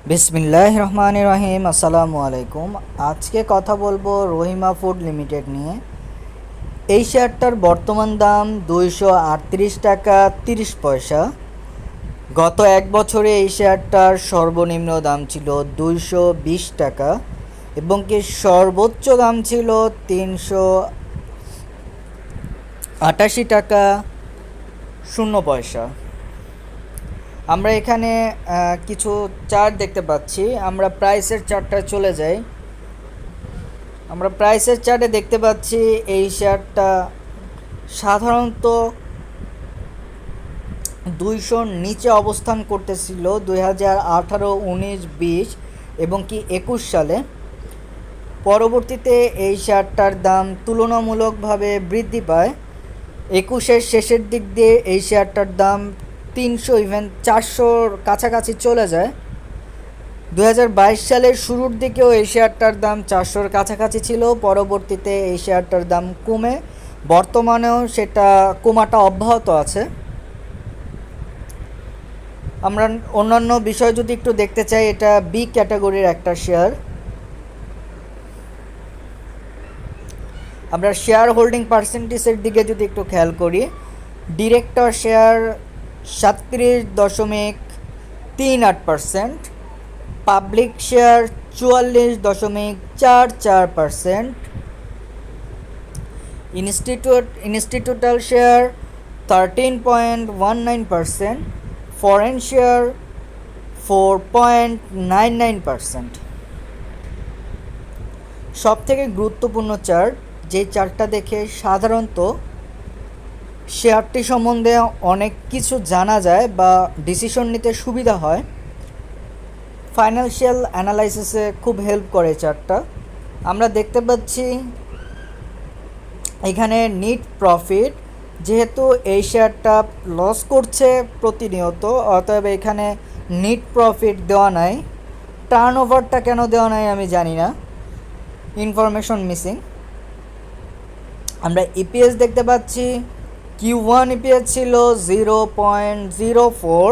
বিসমিল্লাহির রহমানির রহিম। আসসালামু আলাইকুম। আজকে কথা বলবো রহিমা ফুড লিমিটেড নিয়ে। এই শেয়ারটার বর্তমান দাম 238 টাকা 30 পয়সা। গত এক বছরে এই শেয়ারটার সর্বনিম্ন দাম ছিল 220 টাকা এবং কি সর্বোচ্চ দাম ছিল 388 টাকা 0 পয়সা। আমরা এখানে কিছু চার্ট দেখতে পাচ্ছি। আমরা প্রাইসের চার্টটা চলে যাই। আমরা প্রাইসের চার্টে দেখতে পাচ্ছি এই শেয়ারটা সাধারণত 200 নিচে অবস্থান করতেছিল 2018, 19, 20 এবং কি 21 সালে। পরবর্তীতে এই শেয়ারটার দাম তুলনামূলকভাবে বৃদ্ধি পায়। 21-এর শেষের দিক দিয়ে এই শেয়ারটার দাম 300 ইভেন 400-র কাছাকাছি চলে যায়। 2022 সালের শুরুর দিকেও এই শেয়ারটার দাম 400-র কাছাকাছি ছিল। পরবর্তীতে এই শেয়ারটার দাম কমে বর্তমানেও সেটা কমাটা অব্যাহত আছে। আমরা অন্যান্য বিষয় যদি একটু দেখতে চাই, এটা বি ক্যাটাগরির একটা শেয়ার। আমরা শেয়ার হোল্ডিং পার্সেন্টেজের দিকে যদি একটু খেয়াল করি, director share 37.38%, public share 44.44%, institutional share 13.19%, foreign share 4.99%। সবথেকে গুরুত্বপূর্ণ চার্ট, যে চার্টটা দেখে সাধারণত শেয়ারটি সম্বন্ধে অনেক কিছু জানা যায় বা ডিসিশন নিতে সুবিধা হয়, ফাইন্যান্সিয়াল অ্যানালাইসিসে খুব হেল্প করে চার্টটা। আমরা দেখতে পাচ্ছি এখানে নিট প্রফিট, যেহেতু এই শেয়ারটা লস করছে প্রতিনিয়ত, অতএব এখানে নিট প্রফিট দেওয়া নাই। টার্ন ওভারটা কেন দেওয়া নাই আমি জানি না, ইনফরমেশন মিসিং। আমরা ইপিএস দেখতে পাচ্ছি, Q1 ইপিএস ছিল 0.04,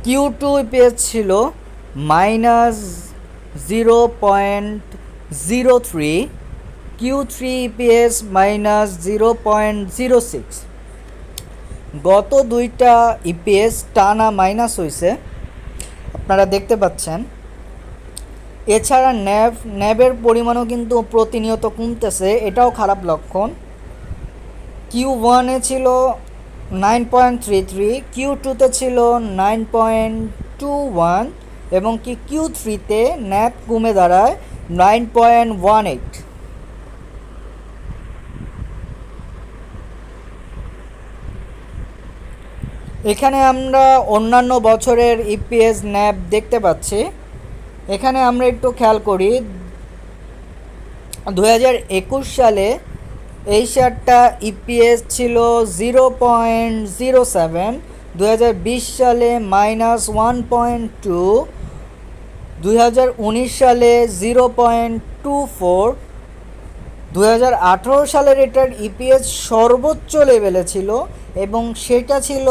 Q2 ইপিএস ছিল -0.03, Q3 ইপিএস -0.06। গত দুইটা ইপিএস টানা মাইনাস হয়েছে, আপনারা দেখতে পাচ্ছেন। এছাড়া ন্যাবের পরিমাণও কিন্তু প্রতিনিয়ত কমতেছে, এটাও খারাপ লক্ষণ। Q1-এ ছিল 9.33, Q2-তে ছিল 9.21 এবং কি Q3-তে ন্যাব কমে দাঁড়ায় 9.18। এখানে আমরা অন্যান্য বছরের ইপিএস ন্যাব দেখতে পাচ্ছি। এখানে আমরা একটু খেয়াল করি, 2021 সালে এই শেয়ারটা ইপিএস ছিল 0.07, 2020 সালে -1.2, 2019 সালে 0.24, 2018 সালের এটার ইপিএস সর্বোচ্চ লেভেলে ছিল এবং সেটা ছিল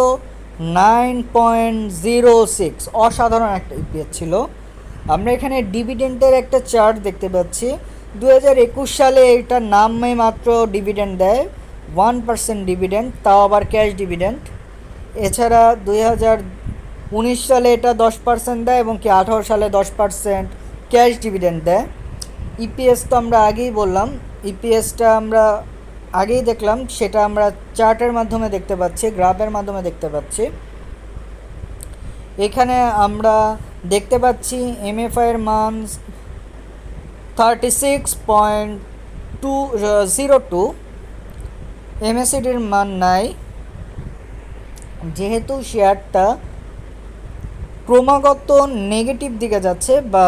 9.06। অসাধারণ একটা ইপিএস ছিল। আমরা এখানে ডিভিডেন্ডের একটা চার্ট দেখতে পাচ্ছি। 2021 সালে এটা নামে মাত্র ডিভিডেন্ড দেয় 1% ডিভিডেন্ড, তাও আবার ক্যাশ ডিভিডেন্ড। এছাড়া 2019 সালে এটা 10% দেয় এবং কি 18 সালে 10% ক্যাশ ডিভিডেন্ড দেয়। ইপিএস তো আমরা আগেই বললাম, ইপিএসটা আমরা আগেই দেখলাম, সেটা আমরা চার্টের মাধ্যমে দেখতে পাচ্ছি, গ্রাফের মাধ্যমে দেখতে পাচ্ছি। এখানে আমরা দেখতে পাচ্ছি এমএফআইয়ের মান 36.202, এমএসিডির মান নাই। যেহেতু শেয়ারটা ক্রমাগত নেগেটিভ দিকে যাচ্ছে বা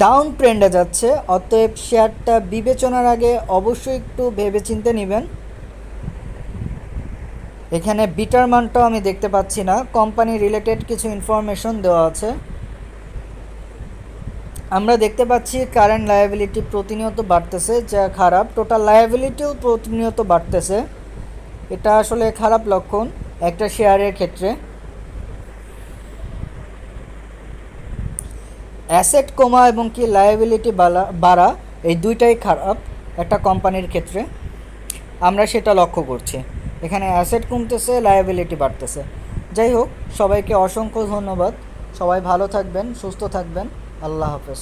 ডাউন ট্রেন্ডে যাচ্ছে, অতএব শেয়ারটা বিবেচনার আগে অবশ্যই একটু ভেবেচিন্তে নেবেন। এখানে বিটার মানটাও আমি দেখতে পাচ্ছি না, কোম্পানি রিলেটেড কিছু ইনফরমেশন দেওয়া আছে। আমরা দেখতে পাচ্ছি কারেন্ট লায়াবিলিটি প্রতিনিয়ত বাড়তেছে, যা খারাপ। টোটাল লায়াবিলিটিও প্রতিনিয়ত বাড়তেছে, এটা আসলে খারাপ লক্ষণ একটা শেয়ারের ক্ষেত্রে। অ্যাসেট কমা এবং কি লায়াবিলিটি বাড়া, এই দুইটাই খারাপ একটা কোম্পানির ক্ষেত্রে। আমরা সেটা লক্ষ্য করছি, এখানে অ্যাসেট কমতেছে, লায়াবিলিটি বাড়তেছে। যাই হোক, সবাইকে অসংখ্য ধন্যবাদ। সবাই ভালো থাকবেন, সুস্থ থাকবেন। আল্লাহ হাফেজ।